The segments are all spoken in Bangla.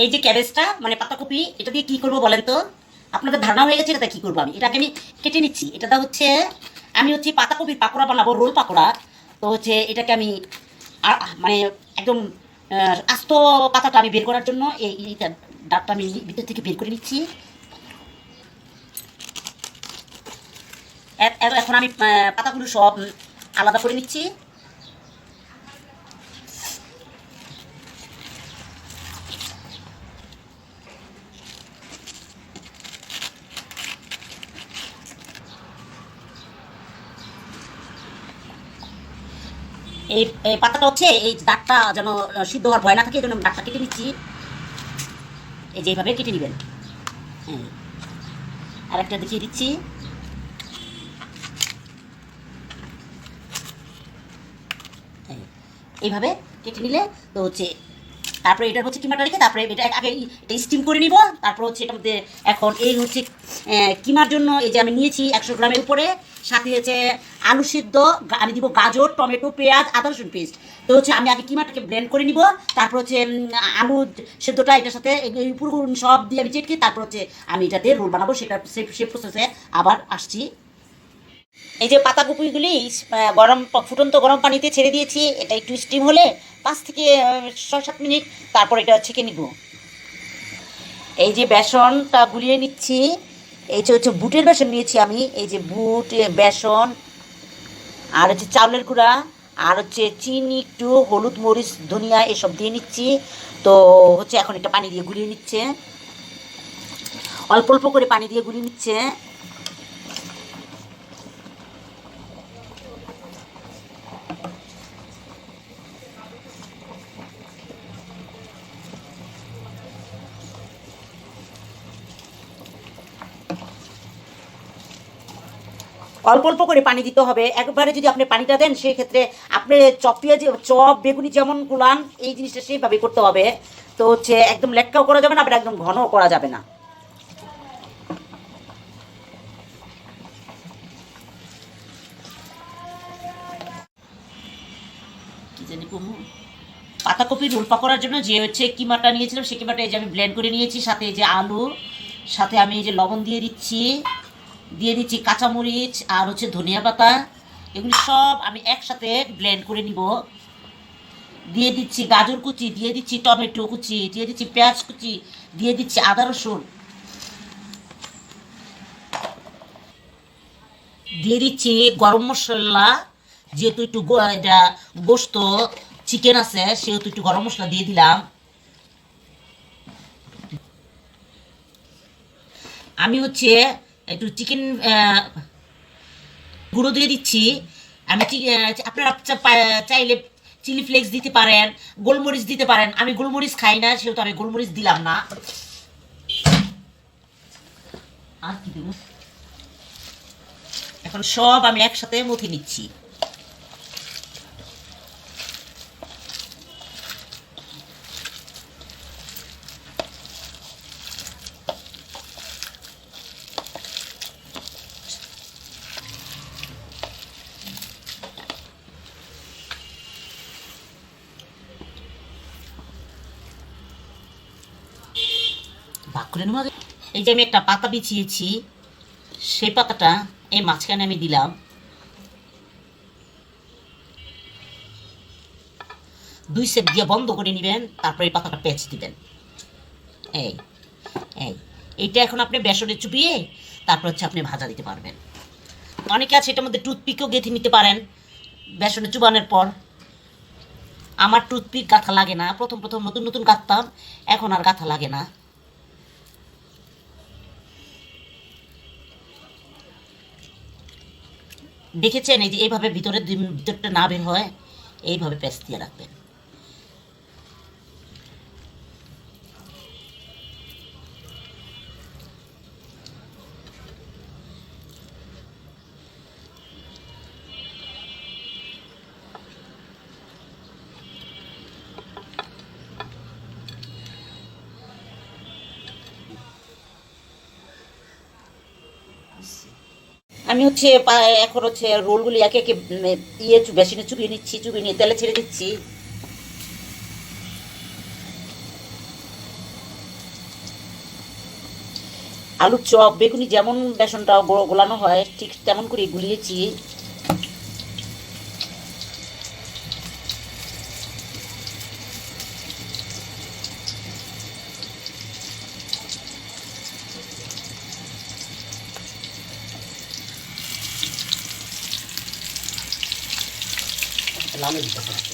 এই যে ক্যাবেজটা মানে পাতাকপি, এটা দিয়ে কি করব বলেন তো? আপনাদের ধারণা হয়ে গেছে এটা কি করবো আমি। এটাকে আমি কেটে নিচ্ছি। এটা হচ্ছে আমি হচ্ছে পাতাকপির পাকোড়া বানাবো, রোল পাকোড়া। তো হচ্ছে এটাকে আমি মানে একদম আস্ত পাতাটা আমি বের করার জন্য এইটা ডাবটা আমি ভিতর থেকে বের করে নিচ্ছি। এখন আমি পাতাগুলো সব আলাদা করে নিচ্ছি। এই পাতাটা হচ্ছে এই দাগটা যেন সিদ্ধ হওয়ার ভয় না থাকে, এই জন্য দাগটা কেটে নিচ্ছি। এই যে এইভাবে কেটে নেবেন। হ্যাঁ, আর একটা দেখিয়ে দিচ্ছি। এইভাবে কেটে নিলে তো হচ্ছে তারপরে এটা হচ্ছে কিমাটা রেখে তারপরে এটা আগে এটা স্টিম করে নিব। তারপর হচ্ছে এটার মধ্যে এখন এই হচ্ছে কিমার জন্য এই যে আমি নিয়েছি 100 গ্রামের উপরে, সাথে হচ্ছে আলু সিদ্ধ, আমি দিব গাজর, টমেটো, পেঁয়াজ, আদা রসুন পেস্ট। তো হচ্ছে আমি আগে কিমাটাকে ব্লেন্ড করে নিব। তারপর হচ্ছে আলু সেদ্ধটা এটার সাথে পুরো সব দিয়ে আমি চেটকে তারপর হচ্ছে আমি এটাতে রোল বানাবো। সেটা সে প্রসেসে আবার আসছি। এই যে পাতাকপিগুলি গরম ফুটন্ত গরম পানিতে ছেড়ে দিয়েছি। এটা একটু স্টিম হলে 5 থেকে 6-7 মিনিট তারপর এটা ছেঁকে নিব। এই যে বেসনটা গুলিয়ে নিচ্ছি। এই যে হচ্ছে বুটের বেসন নিয়েছি আমি। এই যে বুট, বেসন, আর হচ্ছে চাউলের গুঁড়া, আর হচ্ছে চিনি, একটু হলুদ, মরিচ, ধনিয়া এসব দিয়ে নিচ্ছি। তো হচ্ছে এখন এটা পানি দিয়ে গুলিয়ে নিচ্ছে, অল্প অল্প করে পানি দিয়ে গুলিয়ে নিচ্ছে। অল্প অল্প করে পানি দিতে হবে। একবারে যদি আপনি পানিটা দেন সেক্ষেত্রে আপনি চপ বেগুনি যেমন গুলান এই জিনিসটা সেইভাবে করতে হবে। তো হচ্ছে একদম লেটকাও করা যাবে না, আবার একদম ঘনও করা যাবে না। কি জানি কুমু পাতাকপি রোল পাকোড়ার জন্য যে হচ্ছে কিমাটা নিয়েছিলাম সেই কিমাটা এই যে আমি ব্লেন্ড করে নিয়েছি। সাথে এই যে আলু, সাথে আমি এই যে লবণ দিয়ে দিচ্ছি কাঁচামরিচ আর হচ্ছে ধনিয়া পাতা। এগুলি সব আমি একসাথে ব্লেন্ড করে নিব। দিয়ে দিচ্ছি গাজর কুচি, দিয়ে দিচ্ছি টমেটো কুচি, দিয়ে দিচ্ছি পেঁয়াজ কুচি, দিয়ে দিচ্ছি আদা রসুন, দিয়ে দিচ্ছি গরম মশলা। যেহেতু একটু এটা গোস্ত চিকেন আছে সেহেতু একটু গরম মশলা দিয়ে দিলাম। আমি হচ্ছে একটু চিকেন গুঁড়ো দিয়ে দিচ্ছি। আমি আপনারা চাইলে চিলি ফ্লেক্স দিতে পারেন, গোলমরিচ দিতে পারেন। আমি গোলমরিচ খাই না সেহেতু আমি গোলমরিচ দিলাম না। আর কি দেব? এখন সব আমি একসাথে মথে নিচ্ছি। ভাগ করে নেবো। এই যে আমি একটা পাতা বিছিয়েছি, সেই পাতাটা এই মাঝখানে আমি দিলাম। 2 সেট দিয়ে বন্ধ করে নেবেন, তারপরে এই পাতাটা পেঁচ দিবেন। এই এই এইটা এখন আপনি বেসনে চুপিয়ে তারপর হচ্ছে আপনি ভাজা দিতে পারবেন। অনেকে আছে এটার মধ্যে টুথপিকও গেঁথে নিতে পারেন বেসনে চুবানোর পর। আমার টুথপিক গাঁথা লাগে না। প্রথম প্রথম নতুন নতুন গাঁথতাম, এখন আর গাঁথা লাগে না। দেখেছেন এই যে এইভাবে ভিতরটা না বের হয়, এইভাবে পেঁচ দিয়ে রাখবেন। আমি হচ্ছে এখন হচ্ছে রোলগুলি একে একে বেসিনে চুবিয়ে নিচ্ছি, চুবিয়ে নিয়ে তেলে ছেড়ে দিচ্ছি। আলুর চপ বেগুনি যেমন বেসনটা গোলানো হয় ঠিক তেমন করে গুলিয়েছি। লালু দিতে হবে।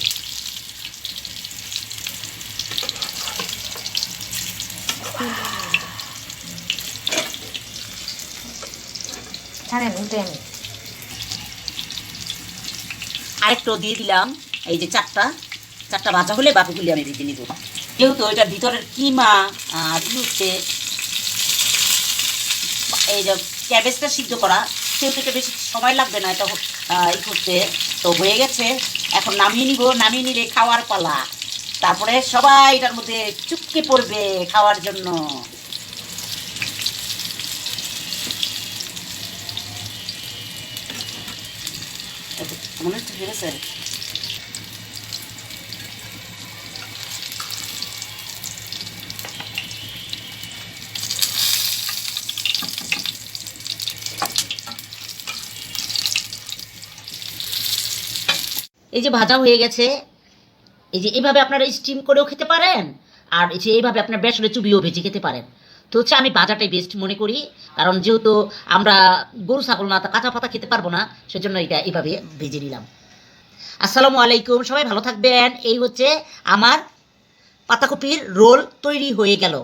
আরেকটু দিয়ে দিলাম, এই যে চারটা ভাজা হলে বাকিগুলি আমি ভেজে নিব। যেহেতু এটার ভিতরের কিমা আর হচ্ছে এই যে ক্যাবেজটা সিদ্ধ করা, সেহেতু এটা বেশি সময় লাগবে না এটা ই করতে। তো হয়ে গেছে, এখন নামিয়ে নিব। নামিয়ে নিলে খাওয়ার পালা। তারপরে সবাই এটার মধ্যে চুপকে পড়বে খাওয়ার জন্য। মনে হচ্ছে ঠিক আছে। এই যে ভাজা হয়ে গেছে, এই যে এইভাবে আপনারা স্টিম করেও খেতে পারেন, আর এই যে এইভাবে আপনার বেসনে চুবিয়েও ভেজে খেতে পারেন। তো হচ্ছে আমি ভাজাটাই বেস্ট মনে করি, কারণ যেহেতু আমরা গরু ছাগল না, তা কাঁচা পাতা খেতে পারবো না, সেজন্য এটা এইভাবে ভেজে নিলাম। আসসালামু আলাইকুম, সবাই ভালো থাকবেন। এই হচ্ছে আমার পাতাকপির রোল তৈরি হয়ে গেল।